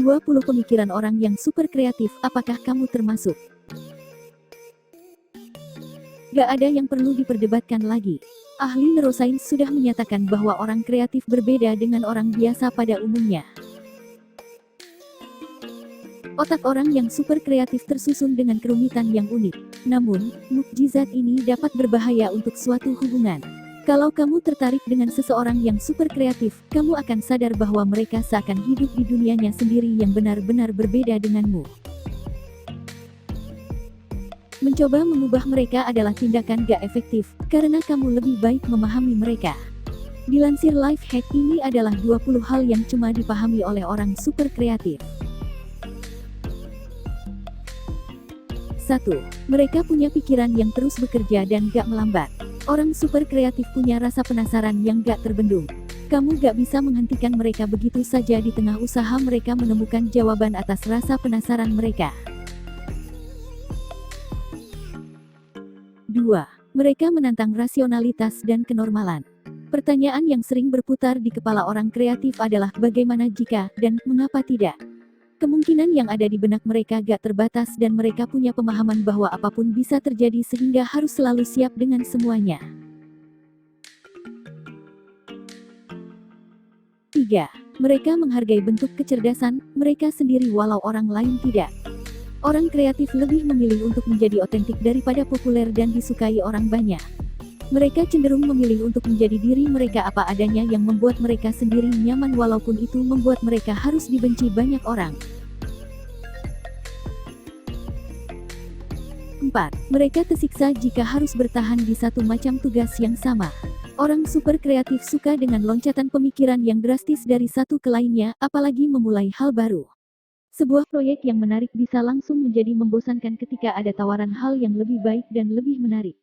20 pemikiran orang yang super kreatif, apakah kamu termasuk? Gak ada yang perlu diperdebatkan lagi. Ahli neurosains sudah menyatakan bahwa orang kreatif berbeda dengan orang biasa pada umumnya. Otak orang yang super kreatif tersusun dengan kerumitan yang unik. Namun, mukjizat ini dapat berbahaya untuk suatu hubungan. Kalau kamu tertarik dengan seseorang yang super kreatif, kamu akan sadar bahwa mereka seakan hidup di dunianya sendiri yang benar-benar berbeda denganmu. Mencoba mengubah mereka adalah tindakan gak efektif, karena kamu lebih baik memahami mereka. Dilansir Lifehack, ini adalah 20 hal yang cuma dipahami oleh orang super kreatif. 1. Mereka punya pikiran yang terus bekerja dan gak melambat. Orang super kreatif punya rasa penasaran yang gak terbendung. Kamu gak bisa menghentikan mereka begitu saja di tengah usaha mereka menemukan jawaban atas rasa penasaran mereka. 2. Mereka menantang rasionalitas dan kenormalan. Pertanyaan yang sering berputar di kepala orang kreatif adalah bagaimana jika, dan mengapa tidak. Kemungkinan yang ada di benak mereka gak terbatas dan mereka punya pemahaman bahwa apapun bisa terjadi sehingga harus selalu siap dengan semuanya. 3. Mereka menghargai bentuk kecerdasan mereka sendiri walau orang lain tidak. Orang kreatif lebih memilih untuk menjadi otentik daripada populer dan disukai orang banyak. Mereka cenderung memilih untuk menjadi diri mereka apa adanya yang membuat mereka sendiri nyaman walaupun itu membuat mereka harus dibenci banyak orang. 4. Mereka tersiksa jika harus bertahan di satu macam tugas yang sama. Orang super kreatif suka dengan loncatan pemikiran yang drastis dari satu ke lainnya, apalagi memulai hal baru. Sebuah proyek yang menarik bisa langsung menjadi membosankan ketika ada tawaran hal yang lebih baik dan lebih menarik.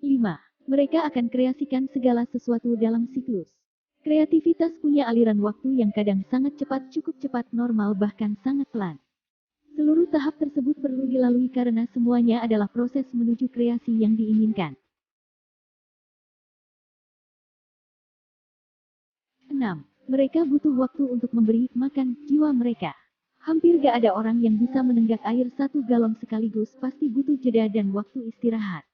5. Mereka akan kreasikan segala sesuatu dalam siklus. Kreativitas punya aliran waktu yang kadang sangat cepat, cukup cepat, normal, bahkan sangat pelan. Seluruh tahap tersebut perlu dilalui karena semuanya adalah proses menuju kreasi yang diinginkan. 6. Mereka butuh waktu untuk memberi makan jiwa mereka. Hampir gak ada orang yang bisa menenggak air 1 galon sekaligus, pasti butuh jeda dan waktu istirahat.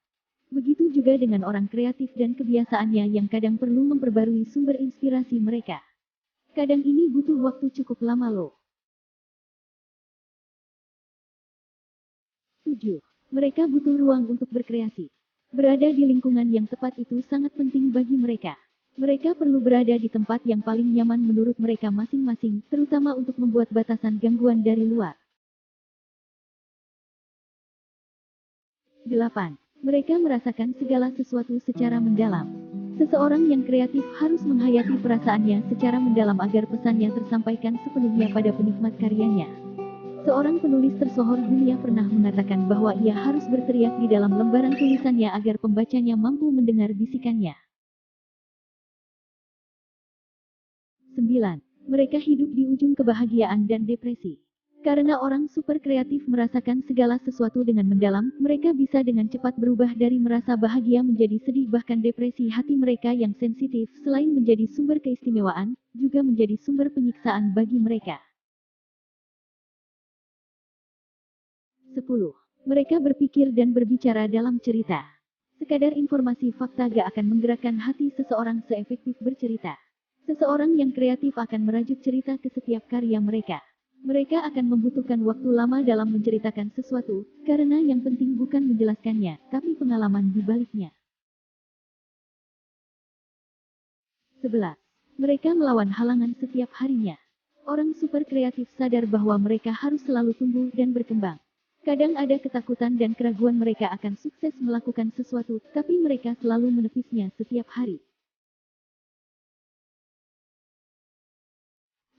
Begitu juga dengan orang kreatif dan kebiasaannya yang kadang perlu memperbarui sumber inspirasi mereka. Kadang ini butuh waktu cukup lama loh. 7. Mereka butuh ruang untuk berkreasi. Berada di lingkungan yang tepat itu sangat penting bagi mereka. Mereka perlu berada di tempat yang paling nyaman menurut mereka masing-masing, terutama untuk membuat batasan gangguan dari luar. 8. Mereka merasakan segala sesuatu secara mendalam. Seseorang yang kreatif harus menghayati perasaannya secara mendalam agar pesannya tersampaikan sepenuhnya pada penikmat karyanya. Seorang penulis tersohor dunia pernah mengatakan bahwa ia harus berteriak di dalam lembaran tulisannya agar pembacanya mampu mendengar bisikannya. 9. Mereka hidup di ujung kebahagiaan dan depresi. Karena orang super kreatif merasakan segala sesuatu dengan mendalam, mereka bisa dengan cepat berubah dari merasa bahagia menjadi sedih bahkan depresi. Hati mereka yang sensitif, selain menjadi sumber keistimewaan, juga menjadi sumber penyiksaan bagi mereka. 10. Mereka berpikir dan berbicara dalam cerita. Sekadar informasi fakta gak akan menggerakkan hati seseorang seefektif bercerita. Seseorang yang kreatif akan merajut cerita ke setiap karya mereka. Mereka akan membutuhkan waktu lama dalam menceritakan sesuatu, karena yang penting bukan menjelaskannya, tapi pengalaman di baliknya. 11. Mereka melawan halangan setiap harinya. Orang super kreatif sadar bahwa mereka harus selalu tumbuh dan berkembang. Kadang ada ketakutan dan keraguan mereka akan sukses melakukan sesuatu, tapi mereka selalu menepisnya setiap hari.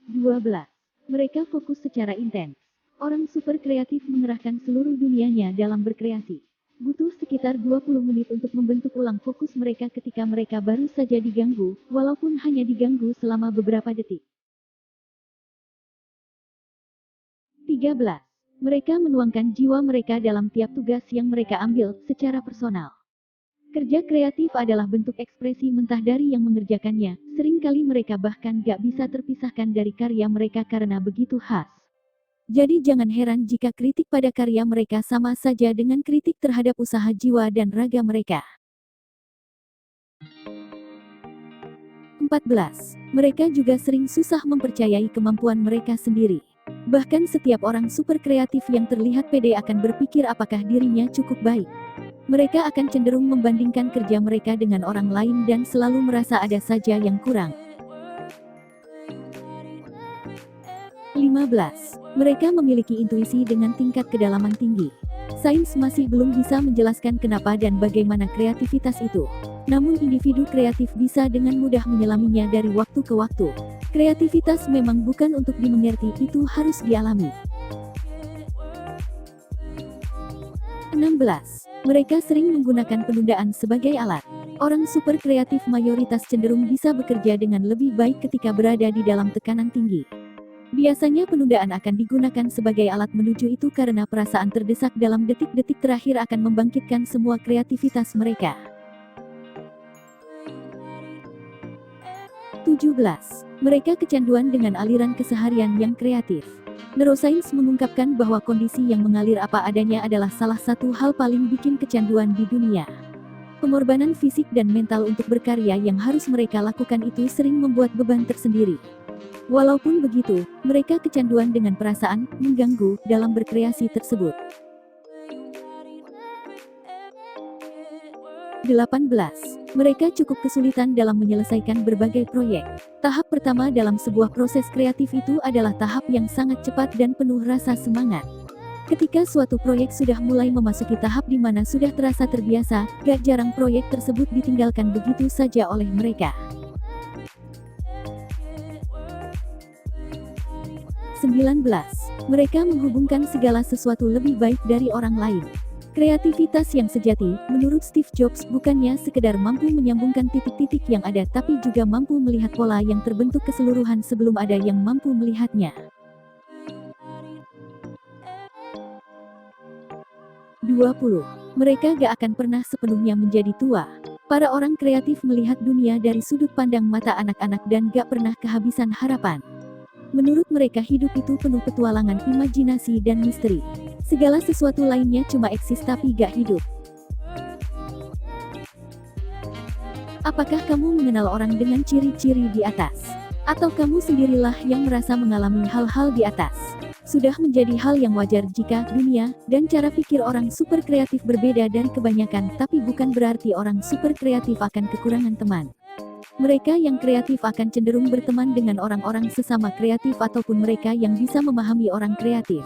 12. Mereka fokus secara intens. Orang super kreatif mengerahkan seluruh dunianya dalam berkreasi. Butuh sekitar 20 menit untuk membentuk ulang fokus mereka ketika mereka baru saja diganggu, walaupun hanya diganggu selama beberapa detik. 13. Mereka menuangkan jiwa mereka dalam tiap tugas yang mereka ambil secara personal. Kerja kreatif adalah bentuk ekspresi mentah dari yang mengerjakannya. Seringkali mereka bahkan gak bisa terpisahkan dari karya mereka karena begitu khas. Jadi jangan heran jika kritik pada karya mereka sama saja dengan kritik terhadap usaha jiwa dan raga mereka. 14. Mereka juga sering susah mempercayai kemampuan mereka sendiri. Bahkan setiap orang super kreatif yang terlihat pede akan berpikir apakah dirinya cukup baik. Mereka akan cenderung membandingkan kerja mereka dengan orang lain dan selalu merasa ada saja yang kurang. 15. Mereka memiliki intuisi dengan tingkat kedalaman tinggi. Sains masih belum bisa menjelaskan kenapa dan bagaimana kreativitas itu. Namun individu kreatif bisa dengan mudah menyelaminya dari waktu ke waktu. Kreativitas memang bukan untuk dimengerti, itu harus dialami. 16. Mereka sering menggunakan penundaan sebagai alat. Orang super kreatif mayoritas cenderung bisa bekerja dengan lebih baik ketika berada di dalam tekanan tinggi. Biasanya penundaan akan digunakan sebagai alat menuju itu karena perasaan terdesak dalam detik-detik terakhir akan membangkitkan semua kreativitas mereka. 17. Mereka kecanduan dengan aliran keseharian yang kreatif. Neuroscience mengungkapkan bahwa kondisi yang mengalir apa adanya adalah salah satu hal paling bikin kecanduan di dunia. Pengorbanan fisik dan mental untuk berkarya yang harus mereka lakukan itu sering membuat beban tersendiri. Walaupun begitu, mereka kecanduan dengan perasaan mengganggu dalam berkreasi tersebut. 18. Mereka cukup kesulitan dalam menyelesaikan berbagai proyek. Tahap pertama dalam sebuah proses kreatif itu adalah tahap yang sangat cepat dan penuh rasa semangat. Ketika suatu proyek sudah mulai memasuki tahap di mana sudah terasa terbiasa, gak jarang proyek tersebut ditinggalkan begitu saja oleh mereka. 19. Mereka menghubungkan segala sesuatu lebih baik dari orang lain. Kreativitas yang sejati, menurut Steve Jobs, bukannya sekedar mampu menyambungkan titik-titik yang ada tapi juga mampu melihat pola yang terbentuk keseluruhan sebelum ada yang mampu melihatnya. 20. Mereka gak akan pernah sepenuhnya menjadi tua. Para orang kreatif melihat dunia dari sudut pandang mata anak-anak dan gak pernah kehabisan harapan. Menurut mereka hidup itu penuh petualangan, imajinasi dan misteri. Segala sesuatu lainnya cuma eksis tapi gak hidup. Apakah kamu mengenal orang dengan ciri-ciri di atas? Atau kamu sendirilah yang merasa mengalami hal-hal di atas? Sudah menjadi hal yang wajar jika dunia dan cara pikir orang super kreatif berbeda dari kebanyakan, tapi bukan berarti orang super kreatif akan kekurangan teman. Mereka yang kreatif akan cenderung berteman dengan orang-orang sesama kreatif ataupun mereka yang bisa memahami orang kreatif.